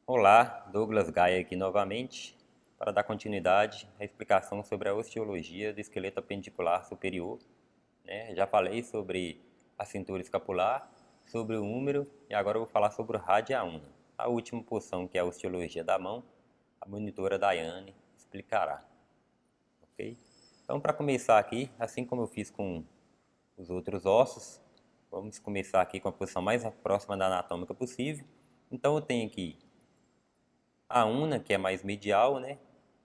Olá, Douglas Gaia aqui novamente para dar continuidade à explicação sobre a osteologia do esqueleto apendicular superior, né? Já falei sobre a cintura escapular, sobre o húmero e agora eu vou falar sobre o rádio e a una. A última porção, que é a osteologia da mão, a monitora Daiane explicará, ok? Então, para começar aqui, assim como eu fiz com os outros ossos, vamos começar aqui com a posição mais próxima da anatômica possível. Então, eu tenho aqui a una, que é mais medial, né?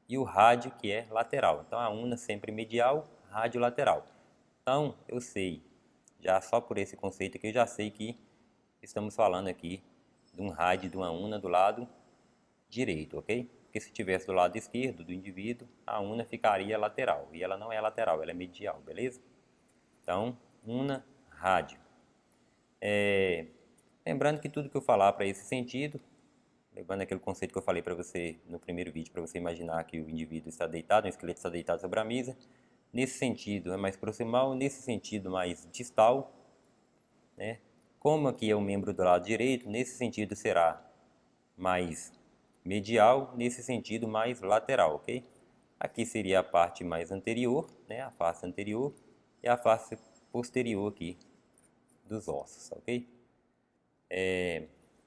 E o rádio, que é lateral. Então, a una sempre medial, rádio lateral. Então, eu sei, já só por esse conceito aqui, eu já sei que estamos falando aqui de um rádio de uma una do lado direito, ok? Porque se tivesse do lado esquerdo do indivíduo, a una ficaria lateral. E ela não é lateral, ela é medial, beleza? Então, una, rádio. Lembrando que tudo que eu falar para esse sentido, levando aquele conceito que eu falei para você no primeiro vídeo, para você imaginar que o indivíduo está deitado, o esqueleto está deitado sobre a mesa. Nesse sentido é mais proximal, nesse sentido mais distal, né? Como aqui é o membro do lado direito, nesse sentido será mais medial, nesse sentido mais lateral, ok? Aqui seria a parte mais anterior, né? A face anterior e a face posterior aqui dos ossos, ok?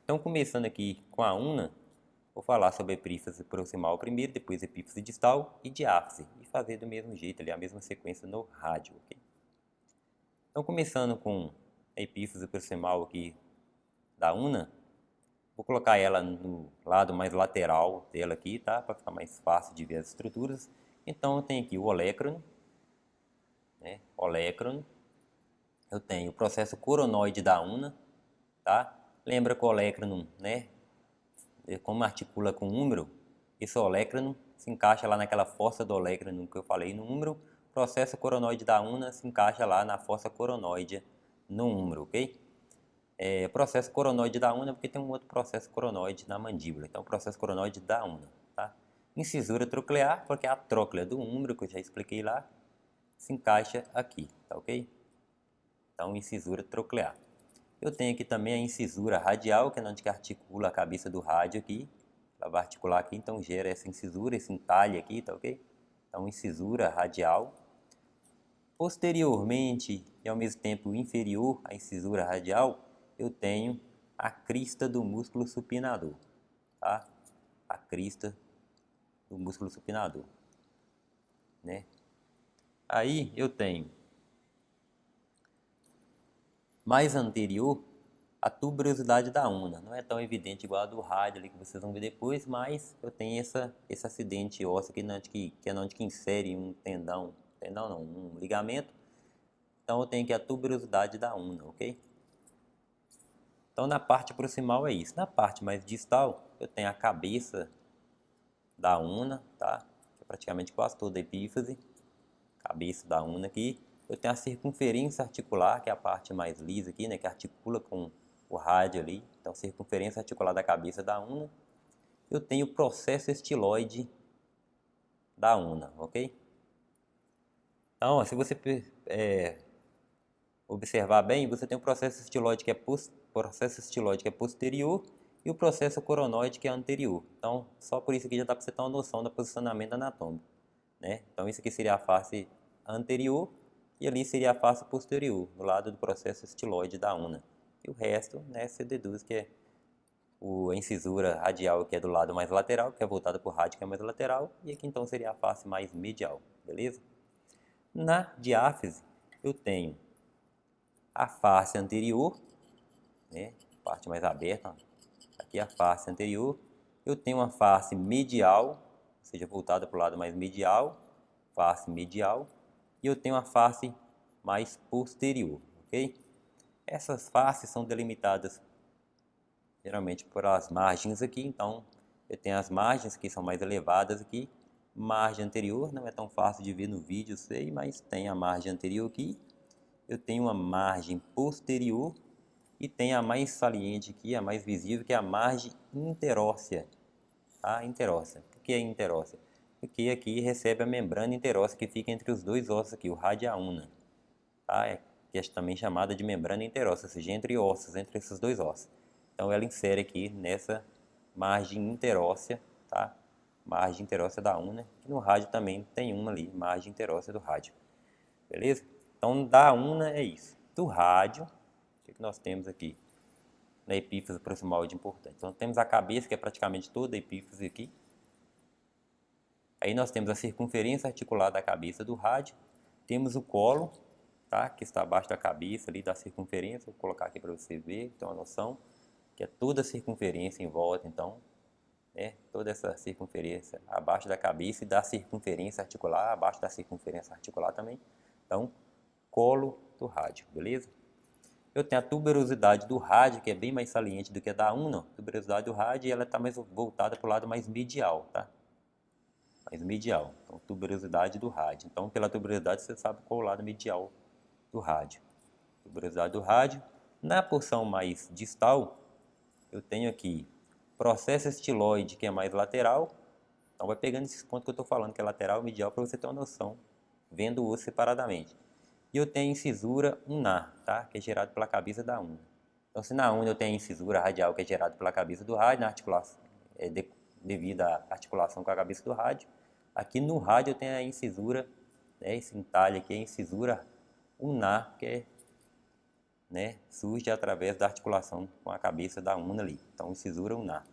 Então, começando aqui com a una, vou falar sobre a epífise proximal primeiro, depois epífise distal e diáfise, e fazer do mesmo jeito ali, a mesma sequência no rádio, ok? Então, começando com a epífise proximal aqui da una, vou colocar ela no lado mais lateral dela aqui, tá? Para ficar mais fácil de ver as estruturas. Então, eu tenho aqui o olecrano, né? Olecrano. Eu tenho o processo coronoide da una, tá? Lembra que o olecrano, né? Como articula com o húmero, esse olecrano se encaixa lá naquela fossa do olecrano que eu falei no húmero, o processo coronoide da una se encaixa lá na fossa coronoide no húmero, ok? Processo coronoide da una porque tem um outro processo coronoide na mandíbula, então processo coronoide da una, tá? Incisura troclear, porque a tróclea do húmero, que eu já expliquei lá, se encaixa aqui, tá ok? Então, incisura troclear. Eu tenho aqui também a incisura radial, que é onde que articula a cabeça do rádio aqui. Ela vai articular aqui, então gera essa incisura, esse entalhe aqui, tá ok? Então, incisura radial. Posteriormente, e ao mesmo tempo inferior à incisura radial, eu tenho a crista do músculo supinador, tá? A crista do músculo supinador, né? Aí eu tenho mais anterior a tuberosidade da una. Não é tão evidente igual a do rádio ali que vocês vão ver depois, mas eu tenho esse acidente ósseo aqui que é onde que insere um tendão não, um ligamento. Então eu tenho aqui a tuberosidade da una, ok? Então na parte proximal é isso. Na parte mais distal, eu tenho a cabeça da una, tá? Que é praticamente quase toda a epífise. Cabeça da una aqui. Eu tenho a circunferência articular, que é a parte mais lisa aqui, né? Que articula com o rádio ali. Então, circunferência articular da cabeça da una. Eu tenho o processo estiloide da una, ok? Então, ó, se você observar bem, você tem o processo estiloide que é posterior e o processo coronoide que é anterior. Então, só por isso aqui já dá para você ter uma noção do posicionamento anatômico, né? Então, isso aqui seria a face anterior e ali seria a face posterior, do lado do processo estiloide da una. E o resto, né, você deduz que é a incisura radial, que é do lado mais lateral, que é voltada para o rádio, que é mais lateral, e aqui então seria a face mais medial, beleza? Na diáfise, eu tenho a face anterior, né, parte mais aberta, ó. Aqui a face anterior, eu tenho uma face medial, ou seja, voltada para o lado mais medial, face medial, e eu tenho a face mais posterior, ok? Essas faces são delimitadas geralmente por as margens aqui, então eu tenho as margens que são mais elevadas aqui, margem anterior, não é tão fácil de ver no vídeo, sei, mas tem a margem anterior aqui, eu tenho uma margem posterior e tem a mais saliente aqui, a mais visível, que é a margem interóssea, tá? Interóssea. O que é interóssea? Porque aqui recebe a membrana interóssea que fica entre os dois ossos aqui, o rádio e a una, tá? Que é também chamada de membrana interóssea, ou seja, entre ossos, entre esses dois ossos. Então ela insere aqui margem interóssea, tá? Margem interóssea da una, e no rádio também tem uma ali, margem interóssea do rádio, beleza? Então, da una é isso. Do rádio, o que nós temos aqui na epífise proximal de importante? Então, temos a cabeça, que é praticamente toda a epífise aqui. Aí nós temos a circunferência articular da cabeça do rádio, temos o colo, tá? Que está abaixo da cabeça ali da circunferência, vou colocar aqui para você ver, ter uma noção, que é toda a circunferência em volta, então, né? Toda essa circunferência abaixo da cabeça e da circunferência articular, abaixo da circunferência articular também, então, colo do rádio, beleza? Eu tenho a tuberosidade do rádio, que é bem mais saliente do que a da una. A tuberosidade do rádio, ela está mais voltada para o lado mais medial, tá? Mais medial. Então, tuberosidade do rádio. Então, pela tuberosidade, você sabe qual é o lado medial do rádio. Tuberosidade do rádio. Na porção mais distal, eu tenho aqui processo estiloide, que é mais lateral. Então, vai pegando esses pontos que eu estou falando, que é lateral e medial, para você ter uma noção, vendo-os separadamente. E eu tenho a incisura ulnar, tá? Que é gerado pela cabeça da una. Então, se na una eu tenho a incisura radial, que é gerada pela cabeça do rádio, na articulação, devido à articulação com a cabeça do rádio, aqui no rádio eu tenho a incisura, né, esse entalhe aqui é a incisura ulnar, que é, né, surge através da articulação com a cabeça da una ali. Então, incisura ulnar.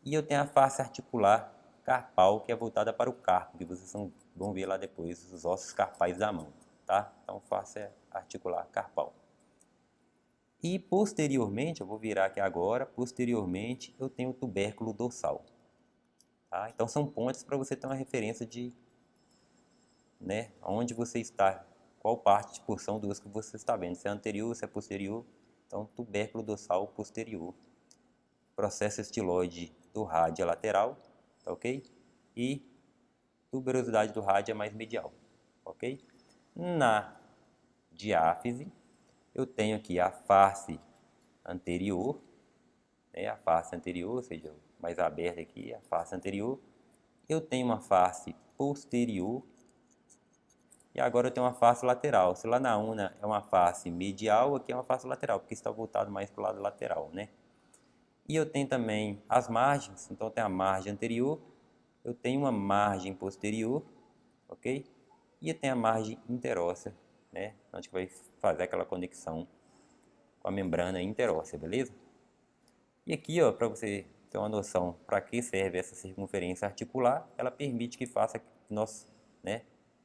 E eu tenho a face articular carpal, que é voltada para o carpo, que vocês vão ver lá depois, os ossos carpais da mão, tá? Então, face articular carpal. E posteriormente, eu vou virar aqui agora, posteriormente eu tenho o tubérculo dorsal. Tá? Então, são pontes para você ter uma referência de, né, onde você está, qual parte de porção do osso que você está vendo, se é anterior, se é posterior. Então, tubérculo dorsal posterior. Processo estiloide do rádio lateral, tá ok? E tuberosidade do rádio é mais medial, ok? Na diáfise, eu tenho aqui a face anterior, né, a face anterior, ou seja, mais aberta aqui, a face anterior. Eu tenho uma face posterior e agora eu tenho uma face lateral. Se lá na una é uma face medial, aqui é uma face lateral, porque está voltado mais para o lado lateral, né? E eu tenho também as margens, então eu tenho a margem anterior, eu tenho uma margem posterior, ok? E eu tenho a margem interóssea, né? Onde vai fazer aquela conexão com a membrana interóssea, beleza? E aqui, ó, para você ter uma noção para que serve essa circunferência articular, ela permite que faça que nosso, né,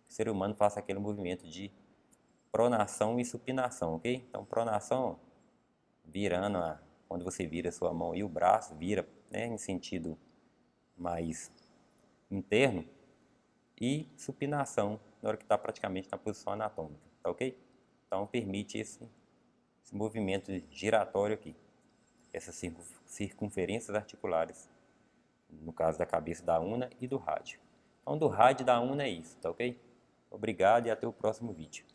o ser humano faça aquele movimento de pronação e supinação, ok? Então, pronação, virando quando você vira a sua mão e o braço vira, né, em sentido mais interno, e supinação na hora que está praticamente na posição anatômica, tá ok? Então, permite esse movimento giratório aqui, essas circunferências articulares, no caso da cabeça da una e do rádio. Então, do rádio e da una é isso, tá ok? Obrigado e até o próximo vídeo.